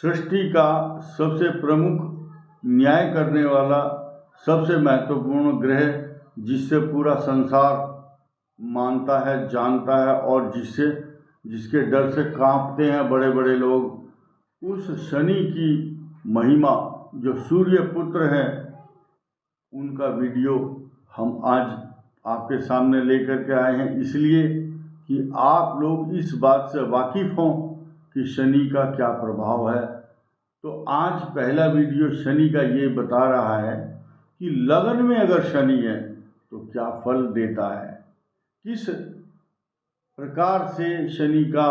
सृष्टि का सबसे प्रमुख न्याय करने वाला सबसे महत्वपूर्ण ग्रह जिससे पूरा संसार मानता है, जानता है और जिसके डर से कांपते हैं बड़े बड़े लोग, उस शनि की महिमा जो सूर्य पुत्र हैं उनका वीडियो हम आज आपके सामने लेकर के आए हैं, इसलिए कि आप लोग इस बात से वाकिफ़ हों कि शनि का क्या प्रभाव है। तो आज पहला वीडियो शनि का ये बता रहा है कि लगन में अगर शनि है तो क्या फल देता है, किस प्रकार से शनि का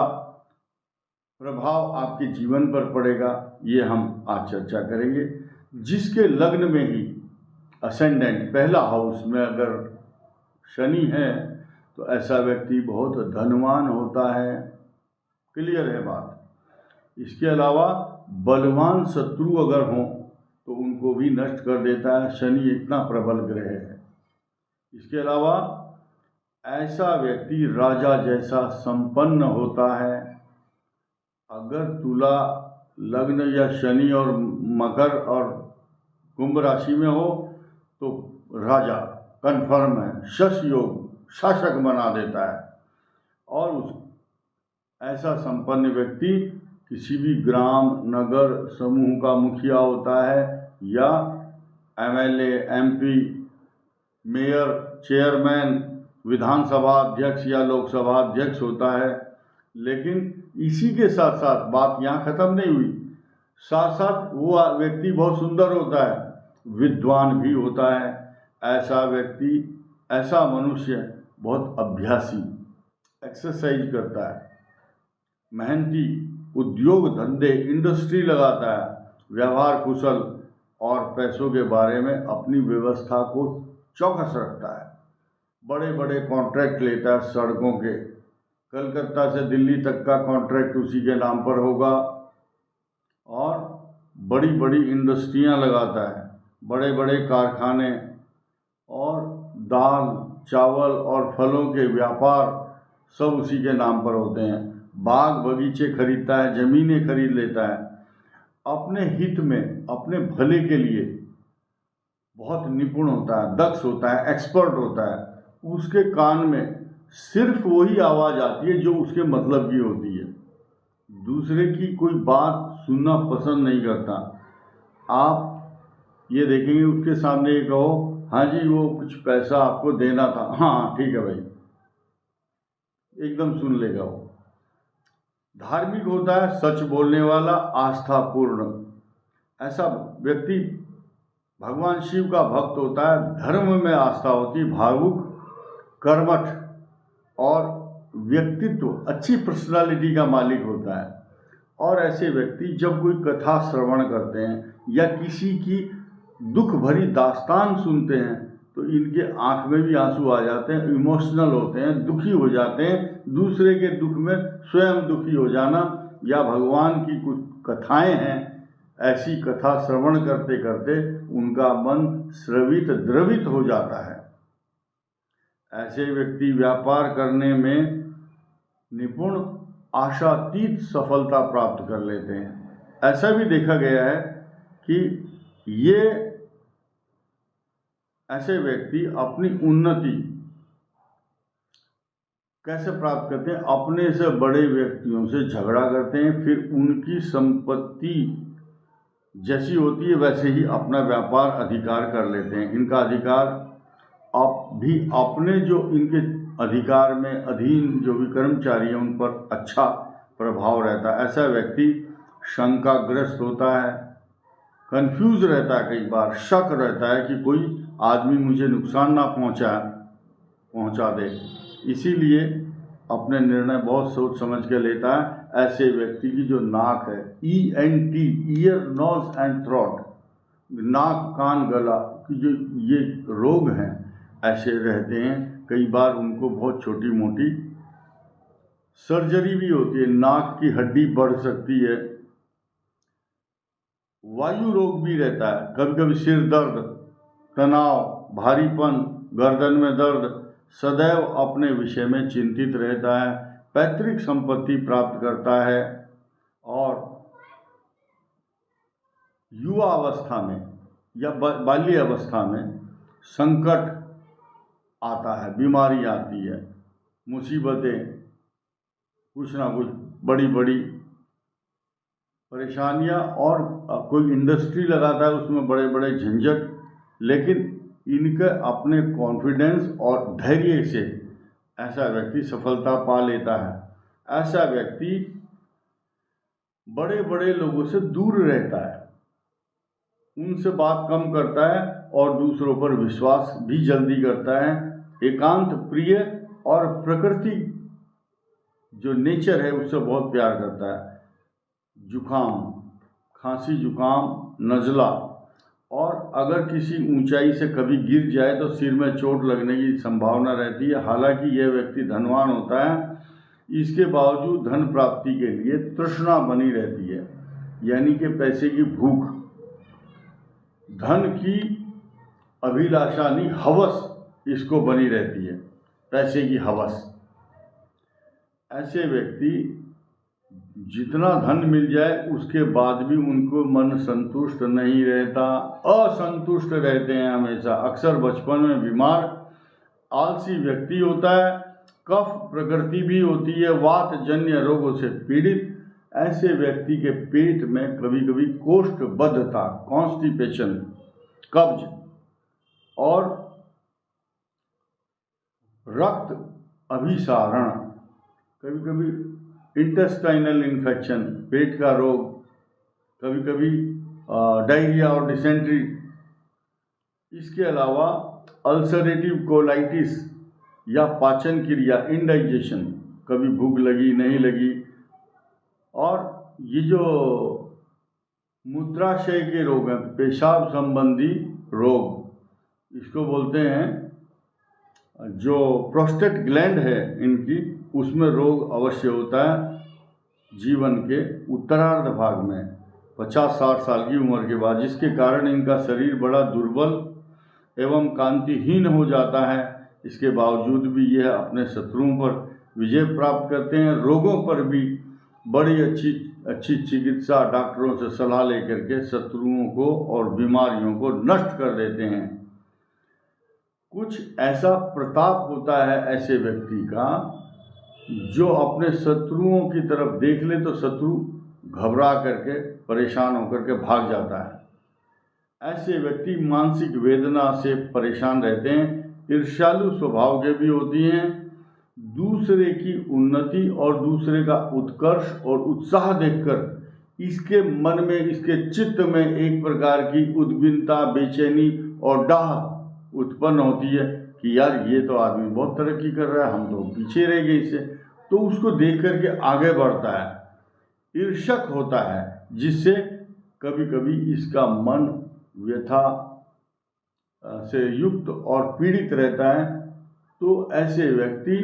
प्रभाव आपके जीवन पर पड़ेगा, ये हम आज चर्चा करेंगे। जिसके लग्न में ही असेंडेंट पहला हाउस में अगर शनि है तो ऐसा व्यक्ति बहुत धनवान होता है, क्लियर है बात। इसके अलावा बलवान शत्रु अगर हों तो उनको भी नष्ट कर देता है, शनि इतना प्रबल ग्रह है। इसके अलावा ऐसा व्यक्ति राजा जैसा संपन्न होता है। अगर तुला लग्न या शनि और मकर और कुंभ राशि में हो तो राजा कन्फर्म है, शश योग शासक बना देता है। और ऐसा संपन्न व्यक्ति किसी भी ग्राम नगर समूह का मुखिया होता है या एमएलए, एमपी, मेयर, चेयरमैन, विधानसभा अध्यक्ष या लोकसभा अध्यक्ष होता है। लेकिन इसी के साथ साथ बात यहाँ ख़त्म नहीं हुई, साथ साथ वो व्यक्ति बहुत सुंदर होता है, विद्वान भी होता है। ऐसा व्यक्ति, ऐसा मनुष्य बहुत अभ्यासी, एक्सरसाइज करता है, मेहनती, उद्योग धंधे इंडस्ट्री लगाता है, व्यवहार कुशल और पैसों के बारे में अपनी व्यवस्था को चौकस रखता है। बड़े बड़े कॉन्ट्रैक्ट लेता है सड़कों के, कलकत्ता से दिल्ली तक का कॉन्ट्रैक्ट उसी के नाम पर होगा और बड़ी बड़ी इंडस्ट्रियां लगाता है, बड़े बड़े कारखाने और दाल चावल और फलों के व्यापार सब उसी के नाम पर होते हैं। बाग बगीचे खरीदता है, ज़मीनें खरीद लेता है, अपने हित में, अपने भले के लिए बहुत निपुण होता है, दक्ष होता है, एक्सपर्ट होता है। उसके कान में सिर्फ वही आवाज़ आती है जो उसके मतलब की होती है, दूसरे की कोई बात सुनना पसंद नहीं करता। आप ये देखेंगे उसके सामने ये कहो, हाँ जी वो कुछ पैसा आपको देना था, हाँ ठीक है भाई, एकदम सुन लेगा वो। धार्मिक होता है, सच बोलने वाला, आस्थापूर्ण। ऐसा व्यक्ति भगवान शिव का भक्त होता है, धर्म में आस्था होती, भावुक, कर्मठ और व्यक्तित्व, अच्छी पर्सनालिटी का मालिक होता है। और ऐसे व्यक्ति जब कोई कथा श्रवण करते हैं या किसी की दुख भरी दास्तान सुनते हैं तो इनके आंख में भी आंसू आ जाते हैं, इमोशनल होते हैं, दुखी हो जाते हैं। दूसरे के दुख में स्वयं दुखी हो जाना या भगवान की कुछ कथाएं हैं, ऐसी कथा श्रवण करते करते उनका मन स्रवित द्रवित हो जाता है। ऐसे व्यक्ति व्यापार करने में निपुण, आशातीत सफलता प्राप्त कर लेते हैं। ऐसा भी देखा गया है कि ये ऐसे व्यक्ति अपनी उन्नति कैसे प्राप्त करते हैं, अपने से बड़े व्यक्तियों से झगड़ा करते हैं, फिर उनकी संपत्ति जैसी होती है वैसे ही अपना व्यापार अधिकार कर लेते हैं। इनका अधिकार भी अपने जो इनके अधिकार में अधीन जो भी कर्मचारी हैं उन पर अच्छा प्रभाव रहता है। ऐसा व्यक्ति शंकाग्रस्त होता है, कंफ्यूज रहता है, कई बार शक रहता है कि कोई आदमी मुझे नुकसान ना पहुंचा दे, इसीलिए अपने निर्णय बहुत सोच समझ के लेता है। ऐसे व्यक्ति की जो नाक है, ENT, ear nose and throat, नाक कान गला की जो ये रोग हैं ऐसे रहते हैं। कई बार उनको बहुत छोटी मोटी सर्जरी भी होती है, नाक की हड्डी बढ़ सकती है, वायु रोग भी रहता है, कभी कभी सिर दर्द, तनाव, भारीपन, गर्दन में दर्द, सदैव अपने विषय में चिंतित रहता है, पैतृक संपत्ति प्राप्त करता है और युवा अवस्था में या बाल्य अवस्था में संकट आता है, बीमारी आती है, मुसीबतें, कुछ ना कुछ बड़ी बड़ी परेशानियां, और कोई इंडस्ट्री लगाता है उसमें बड़े बड़े झंझट, लेकिन इनके अपने कॉन्फिडेंस और धैर्य से ऐसा व्यक्ति सफलता पा लेता है। ऐसा व्यक्ति बड़े बड़े लोगों से दूर रहता है, उनसे बात कम करता है और दूसरों पर विश्वास भी जल्दी करता है। एकांत प्रिय और प्रकृति जो नेचर है उससे बहुत प्यार करता है। जुकाम, खांसी, जुकाम, नज़ला, और अगर किसी ऊंचाई से कभी गिर जाए तो सिर में चोट लगने की संभावना रहती है। हालांकि यह व्यक्ति धनवान होता है, इसके बावजूद धन प्राप्ति के लिए तृष्णा बनी रहती है, यानी कि पैसे की भूख, धन की अभिलाषा नहीं, हवस इसको बनी रहती है, पैसे की हवस। ऐसे व्यक्ति जितना धन मिल जाए उसके बाद भी उनको मन संतुष्ट नहीं रहता, असंतुष्ट रहते हैं हमेशा। अक्सर बचपन में बीमार आलसी व्यक्ति होता है, कफ प्रकृति भी होती है, वात जन्य रोगों से पीड़ित। ऐसे व्यक्ति के पेट में कभी कभी कोष्ठबद्धता, कॉन्स्टिपेशन, कब्ज और रक्त अभिसारण, कभी कभी इंटेस्टाइनल इन्फेक्शन, पेट का रोग, कभी कभी डायरिया और डिसेंट्री। इसके अलावा अल्सरेटिव कोलाइटिस या पाचन क्रिया, इंडाइजेशन, कभी भूख लगी नहीं लगी, और ये जो मूत्राशय के रोग हैं, पेशाब संबंधी रोग, इसको बोलते हैं, जो प्रोस्टेट ग्लैंड है इनकी, उसमें रोग अवश्य होता है जीवन के उत्तरार्ध भाग में, 50-60 साल की उम्र के बाद, जिसके कारण इनका शरीर बड़ा दुर्बल एवं कांतिहीन हो जाता है। इसके बावजूद भी यह अपने शत्रुओं पर विजय प्राप्त करते हैं। रोगों पर भी बड़ी अच्छी चिकित्सा डॉक्टरों से सलाह लेकर के शत्रुओं को और बीमारियों को नष्ट कर देते हैं। कुछ ऐसा प्रताप होता है ऐसे व्यक्ति का, जो अपने शत्रुओं की तरफ देख ले तो शत्रु घबरा करके, परेशान होकर के भाग जाता है। ऐसे व्यक्ति मानसिक वेदना से परेशान रहते हैं, ईर्ष्यालु स्वभाव के भी होती हैं। दूसरे की उन्नति और दूसरे का उत्कर्ष और उत्साह देखकर इसके मन में, इसके चित्त में एक प्रकार की उद्विग्नता, बेचैनी और डाह उत्पन्न होती है कि यार ये तो आदमी बहुत तरक्की कर रहा है, हम तो पीछे रह गए इससे। तो उसको देख करके आगे बढ़ता है, ईर्ष्यक होता है, जिससे कभी कभी इसका मन व्यथा से युक्त और पीड़ित रहता है। तो ऐसे व्यक्ति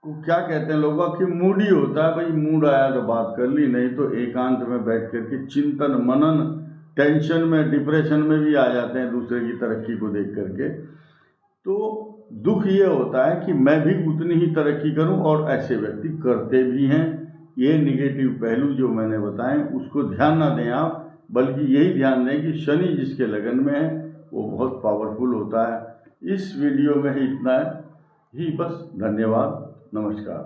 को क्या कहते हैं लोग कि मूडी होता है। भाई मूड आया तो बात कर ली, नहीं तो एकांत में बैठ करके चिंतन मनन, टेंशन में, डिप्रेशन में भी आ जाते हैं दूसरे की तरक्की को देख करके। तो दुख ये होता है कि मैं भी उतनी ही तरक्की करूं, और ऐसे व्यक्ति करते भी हैं। ये निगेटिव पहलू जो मैंने बताए उसको ध्यान ना दें आप, बल्कि यही ध्यान दें कि शनि जिसके लगन में है वो बहुत पावरफुल होता है। इस वीडियो में ही इतना ही बस। धन्यवाद, नमस्कार।